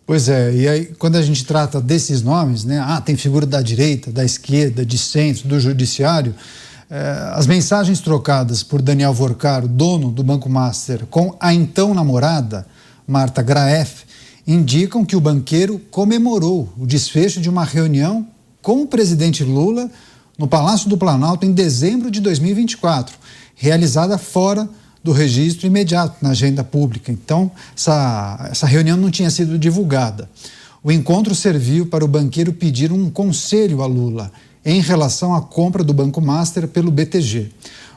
Pois é, e aí quando a gente trata desses nomes, né, tem figura da direita, da esquerda, de centro, do judiciário, as mensagens trocadas por Daniel Vorcaro, dono do Banco Master, com a então namorada, Marta Graeff, indicam que o banqueiro comemorou o desfecho de uma reunião com o presidente Lula no Palácio do Planalto em dezembro de 2024, realizada fora do registro imediato na agenda pública. Então, essa reunião não tinha sido divulgada. O encontro serviu para o banqueiro pedir um conselho a Lula em relação à compra do Banco Master pelo BTG.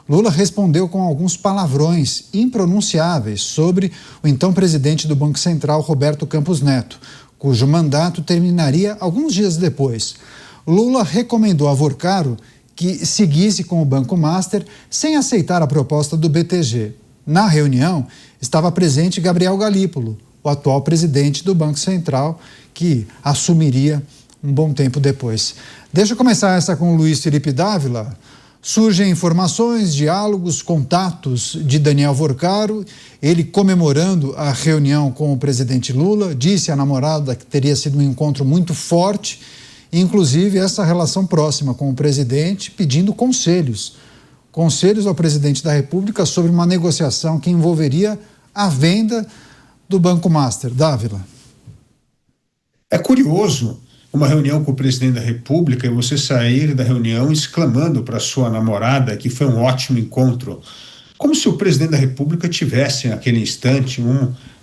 Lula respondeu com alguns palavrões impronunciáveis sobre o então presidente do Banco Central, Roberto Campos Neto, cujo mandato terminaria alguns dias depois. Lula recomendou a Vorcaro que seguisse com o Banco Master sem aceitar a proposta do BTG. Na reunião, estava presente Gabriel Galípolo, o atual presidente do Banco Central, que assumiria um bom tempo depois. Deixa eu começar essa com o Luiz Felipe Dávila. Surgem informações, diálogos, contatos de Daniel Vorcaro, ele comemorando a reunião com o presidente Lula, disse à namorada que teria sido um encontro muito forte, inclusive essa relação próxima com o presidente, pedindo conselhos ao presidente da República sobre uma negociação que envolveria a venda do Banco Master. Dávila. É curioso uma reunião com o presidente da República e você sair da reunião exclamando para sua namorada que foi um ótimo encontro, como se o presidente da República tivesse naquele instante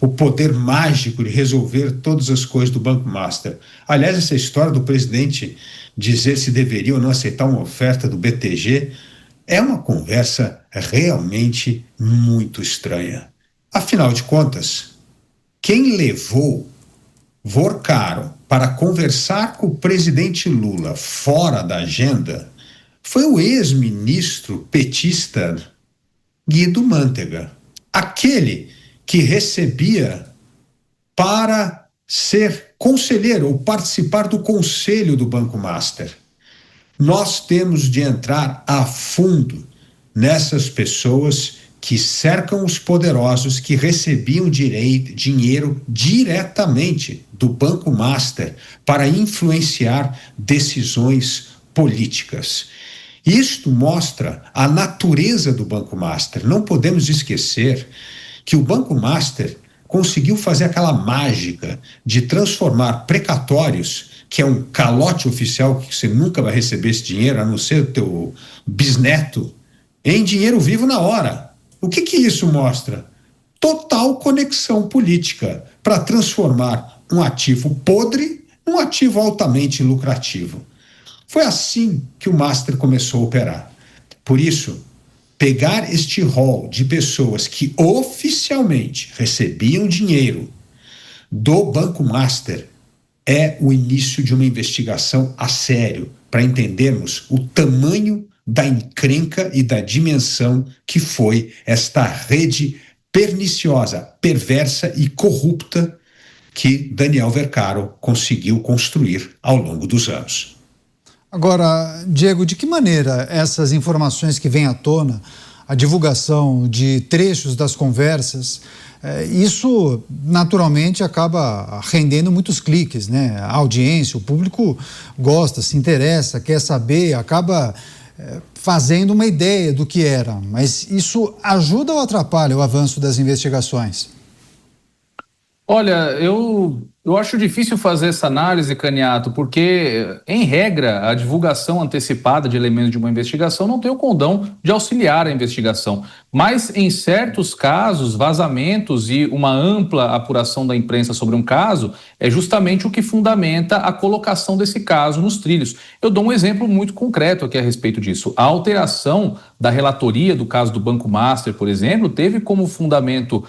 o poder mágico de resolver todas as coisas do Banco Master. Aliás, essa história do presidente dizer se deveria ou não aceitar uma oferta do BTG é uma conversa realmente muito estranha. Afinal de contas, quem levou Vorcaro para conversar com o presidente Lula fora da agenda foi o ex-ministro petista Guido Mantega, aquele que recebia para ser conselheiro ou participar do conselho do Banco Master. Nós temos de entrar a fundo nessas pessoas que cercam os poderosos que recebiam dinheiro diretamente do Banco Master para influenciar decisões políticas. Isto mostra a natureza do Banco Master. Não podemos esquecer que o Banco Master conseguiu fazer aquela mágica de transformar precatórios, que é um calote oficial que você nunca vai receber esse dinheiro, a não ser o teu bisneto, em dinheiro vivo na hora. O que isso mostra? Total conexão política para transformar um ativo podre num ativo altamente lucrativo. Foi assim que o Master começou a operar. Por isso, pegar este rol de pessoas que oficialmente recebiam dinheiro do Banco Master é o início de uma investigação a sério, para entendermos o tamanho da encrenca e da dimensão que foi esta rede perniciosa, perversa e corrupta que Daniel Vorcaro conseguiu construir ao longo dos anos. Agora, Diego, de que maneira essas informações que vêm à tona, a divulgação de trechos das conversas, isso naturalmente acaba rendendo muitos cliques, né? A audiência, o público gosta, se interessa, quer saber, acaba fazendo uma ideia do que era. Mas isso ajuda ou atrapalha o avanço das investigações? Olha, eu acho difícil fazer essa análise, Caniato, porque, em regra, a divulgação antecipada de elementos de uma investigação não tem o condão de auxiliar a investigação. Mas, em certos casos, vazamentos e uma ampla apuração da imprensa sobre um caso é justamente o que fundamenta a colocação desse caso nos trilhos. Eu dou um exemplo muito concreto aqui a respeito disso. A alteração da relatoria do caso do Banco Master, por exemplo, teve como fundamento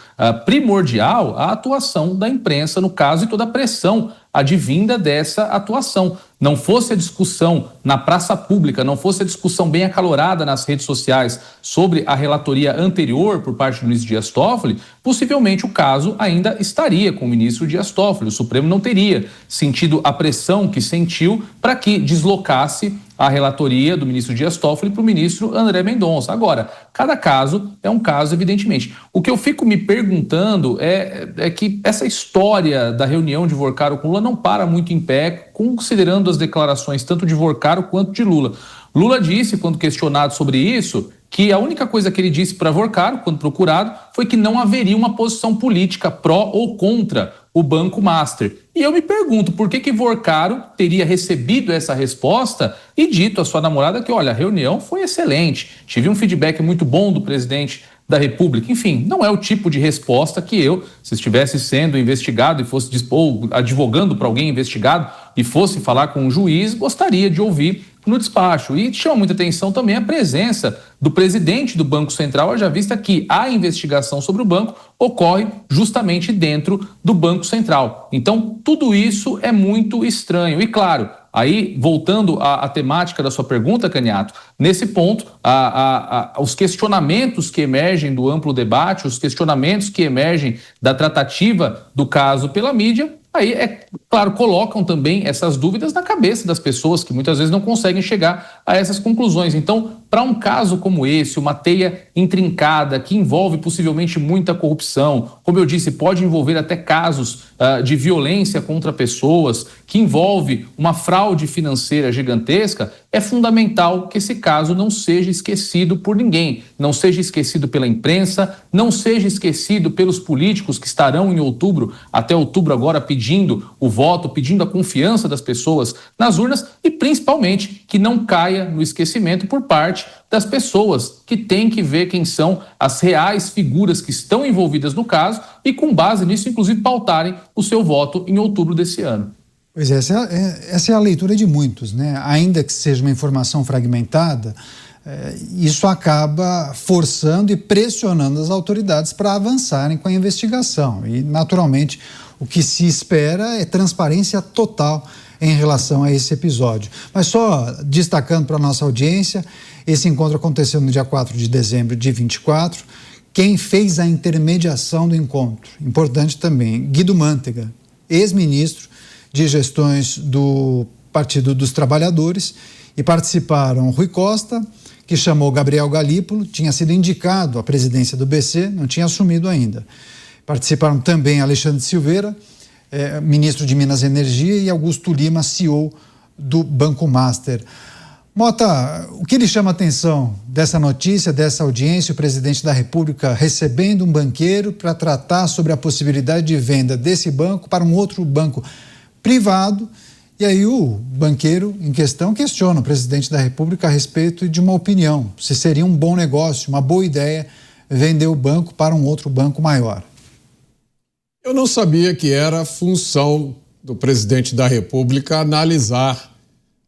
primordial a atuação da imprensa no caso e toda a pressão advinda dessa atuação. Não fosse a discussão na praça pública, não fosse a discussão bem acalorada nas redes sociais sobre a relatoria anterior por parte do ministro Dias Toffoli, possivelmente o caso ainda estaria com o ministro Dias Toffoli. O Supremo não teria sentido a pressão que sentiu para que deslocasse a relatoria do ministro Dias Toffoli para o ministro André Mendonça. Agora, cada caso é um caso, evidentemente. O que eu fico me perguntando é que essa história da reunião de Vorcaro com Lula não para muito em pé, considerando as declarações tanto de Vorcaro quanto de Lula. Lula disse, quando questionado sobre isso, que a única coisa que ele disse para Vorcaro, quando procurado, foi que não haveria uma posição política pró ou contra o Banco Master. E eu me pergunto por que Vorcaro teria recebido essa resposta e dito à sua namorada que, olha, a reunião foi excelente, tive um feedback muito bom do presidente da República. Enfim, não é o tipo de resposta que eu, se estivesse sendo investigado e fosse ou advogando para alguém investigado e fosse falar com um juiz, gostaria de ouvir no despacho. E chama muita atenção também a presença do presidente do Banco Central, haja vista que a investigação sobre o banco ocorre justamente dentro do Banco Central. Então, tudo isso é muito estranho. E claro, aí, voltando à temática da sua pergunta, Caniato, nesse ponto, os questionamentos que emergem do amplo debate, os questionamentos que emergem da tratativa do caso pela mídia, aí, claro, colocam também essas dúvidas na cabeça das pessoas que muitas vezes não conseguem chegar a essas conclusões. Então, para um caso como esse, uma teia intrincada que envolve possivelmente muita corrupção, como eu disse, pode envolver até casos de violência contra pessoas, que envolve uma fraude financeira gigantesca, é fundamental que esse caso não seja esquecido por ninguém, não seja esquecido pela imprensa, não seja esquecido pelos políticos que estarão em outubro, até outubro agora, pedindo o voto, pedindo a confiança das pessoas nas urnas e, principalmente, que não caia no esquecimento por parte das pessoas que têm que ver quem são as reais figuras que estão envolvidas no caso e, com base nisso, inclusive, pautarem o seu voto em outubro desse ano. Pois é, essa é a leitura de muitos, né? Ainda que seja uma informação fragmentada, isso acaba forçando e pressionando as autoridades para avançarem com a investigação. E, naturalmente, o que se espera é transparência total em relação a esse episódio. Mas só destacando para a nossa audiência, esse encontro aconteceu no dia 4 de dezembro de 24. Quem fez a intermediação do encontro, importante também, Guido Mantega, ex-ministro de gestões do Partido dos Trabalhadores, e participaram Rui Costa, que chamou Gabriel Galípolo, tinha sido indicado à presidência do BC, não tinha assumido ainda. Participaram também Alexandre Silveira, ministro de Minas e Energia, e Augusto Lima, CEO do Banco Master. Mota, o que lhe chama a atenção dessa notícia, dessa audiência, o presidente da República recebendo um banqueiro para tratar sobre a possibilidade de venda desse banco para um outro banco privado, e aí o banqueiro em questão questiona o presidente da República a respeito de uma opinião, se seria um bom negócio, uma boa ideia vender o banco para um outro banco maior. Eu não sabia que era função do presidente da República analisar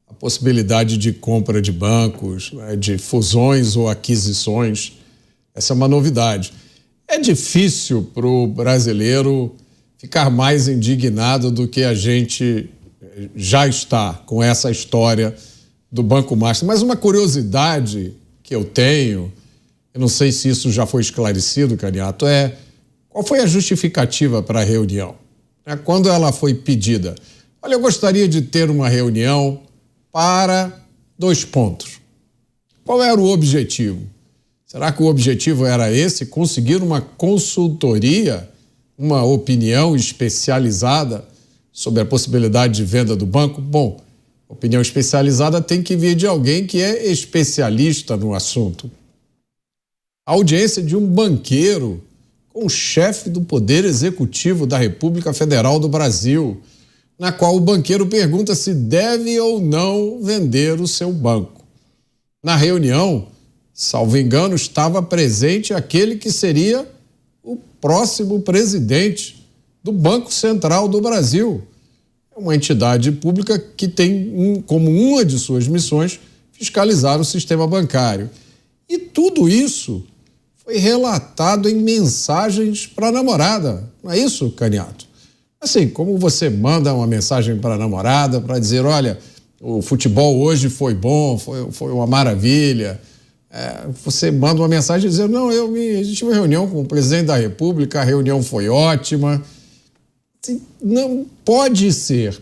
a possibilidade de compra de bancos, de fusões ou aquisições. Essa é uma novidade. É difícil para o brasileiro ficar mais indignado do que a gente já está com essa história do Banco Master. Mas uma curiosidade que eu tenho, eu não sei se isso já foi esclarecido, Caniato, qual foi a justificativa para a reunião? Quando ela foi pedida? Olha, eu gostaria de ter uma reunião para 2 pontos. Qual era o objetivo? Será que o objetivo era esse? Conseguir uma consultoria, uma opinião especializada sobre a possibilidade de venda do banco? Bom, opinião especializada tem que vir de alguém que é especialista no assunto. A audiência de um banqueiro com o chefe do Poder Executivo da República Federal do Brasil, na qual o banqueiro pergunta se deve ou não vender o seu banco. Na reunião, salvo engano, estava presente aquele que seria o próximo presidente do Banco Central do Brasil. É uma entidade pública que tem como uma de suas missões fiscalizar o sistema bancário. E tudo isso foi relatado em mensagens para a namorada. Não é isso, Caniato? Assim, como você manda uma mensagem para a namorada para dizer, olha, o futebol hoje foi bom, foi uma maravilha. Você manda uma mensagem dizendo, não, a gente tive uma reunião com o presidente da República, a reunião foi ótima. Assim, não, pode ser,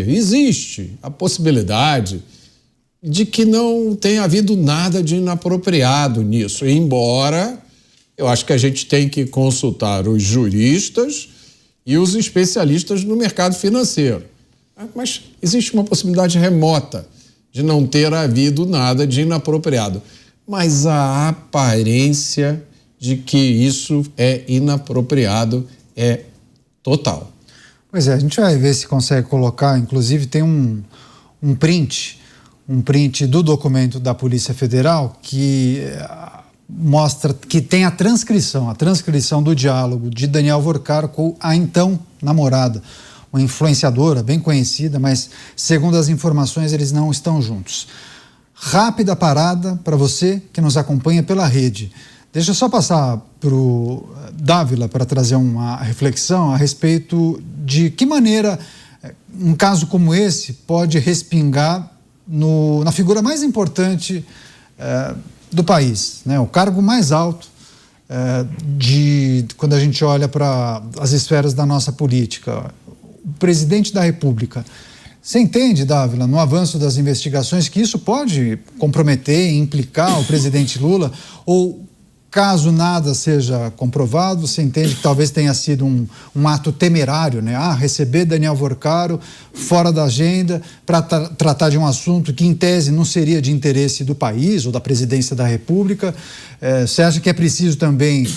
existe a possibilidade de que não tem havido nada de inapropriado nisso, embora eu acho que a gente tem que consultar os juristas e os especialistas no mercado financeiro. Mas existe uma possibilidade remota de não ter havido nada de inapropriado. Mas a aparência de que isso é inapropriado é total. Pois é, a gente vai ver se consegue colocar, inclusive tem um print do documento da Polícia Federal que mostra que tem a transcrição do diálogo de Daniel Vorcaro com a então namorada, uma influenciadora bem conhecida, mas segundo as informações eles não estão juntos. Rápida parada para você que nos acompanha pela rede. Deixa eu só passar para o Dávila para trazer uma reflexão a respeito de que maneira um caso como esse pode respingar na figura mais importante do país, né? O cargo mais alto quando a gente olha para as esferas da nossa política, o presidente da República. Você entende, Dávila, no avanço das investigações, que isso pode comprometer e implicar o presidente Lula? Ou, caso nada seja comprovado, você entende que talvez tenha sido um ato temerário, né? Receber Daniel Vorcaro fora da agenda para tratar de um assunto que, em tese, não seria de interesse do país ou da presidência da República. Você acha que é preciso também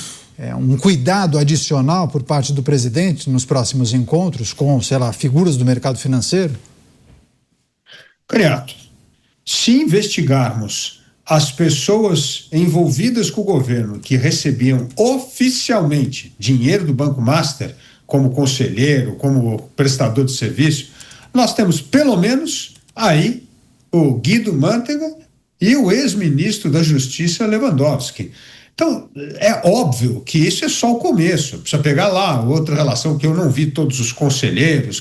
um cuidado adicional por parte do presidente nos próximos encontros com, sei lá, figuras do mercado financeiro? Caniato, se investigarmos as pessoas envolvidas com o governo que recebiam oficialmente dinheiro do Banco Master, como conselheiro, como prestador de serviço, nós temos pelo menos aí o Guido Mantega e o ex-ministro da Justiça Lewandowski. Então, é óbvio que isso é só o começo. Precisa pegar lá outra relação que eu não vi todos os conselheiros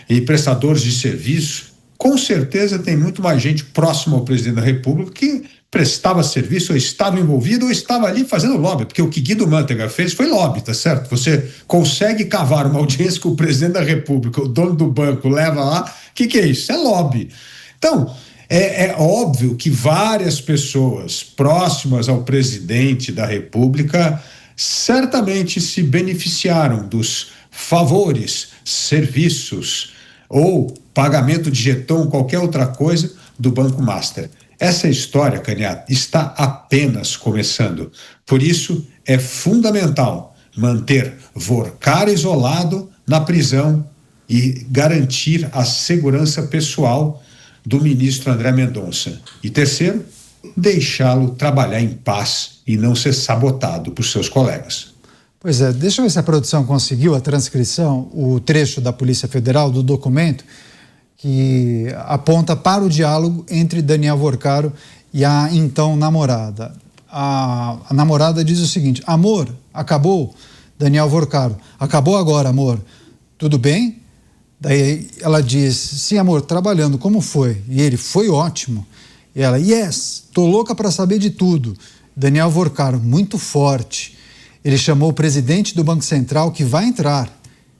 e prestadores de serviço. Com certeza tem muito mais gente próxima ao presidente da República que prestava serviço ou estava envolvido ou estava ali fazendo lobby, porque o que Guido Mantega fez foi lobby, tá certo? Você consegue cavar uma audiência com o presidente da República, o dono do banco leva lá, o que é isso? É lobby. Então, é óbvio que várias pessoas próximas ao presidente da República certamente se beneficiaram dos favores, serviços ou pagamento de jeton, qualquer outra coisa do Banco Master. Essa história, Caniato, está apenas começando. Por isso, é fundamental manter Vorcaro isolado na prisão e garantir a segurança pessoal do ministro André Mendonça. E terceiro, deixá-lo trabalhar em paz e não ser sabotado por seus colegas. Pois é, deixa eu ver se a produção conseguiu a transcrição, o trecho da Polícia Federal do documento que aponta para o diálogo entre Daniel Vorcaro e a então namorada. A namorada diz o seguinte: amor, acabou? Daniel Vorcaro: acabou agora, amor. Tudo bem? Daí ela diz: sim, amor, trabalhando, como foi? E ele: foi ótimo. E ela: yes, tô louca para saber de tudo. Daniel Vorcaro: muito forte. Ele chamou o presidente do Banco Central que vai entrar,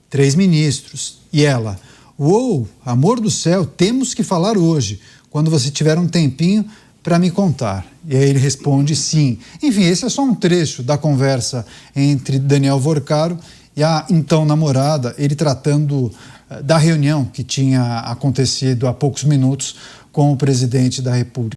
3 ministros. E ela: uou, amor do céu, temos que falar hoje, quando você tiver um tempinho para me contar. E aí ele responde sim. Enfim, esse é só um trecho da conversa entre Daniel Vorcaro e a então namorada, ele tratando da reunião que tinha acontecido há poucos minutos com o presidente da República.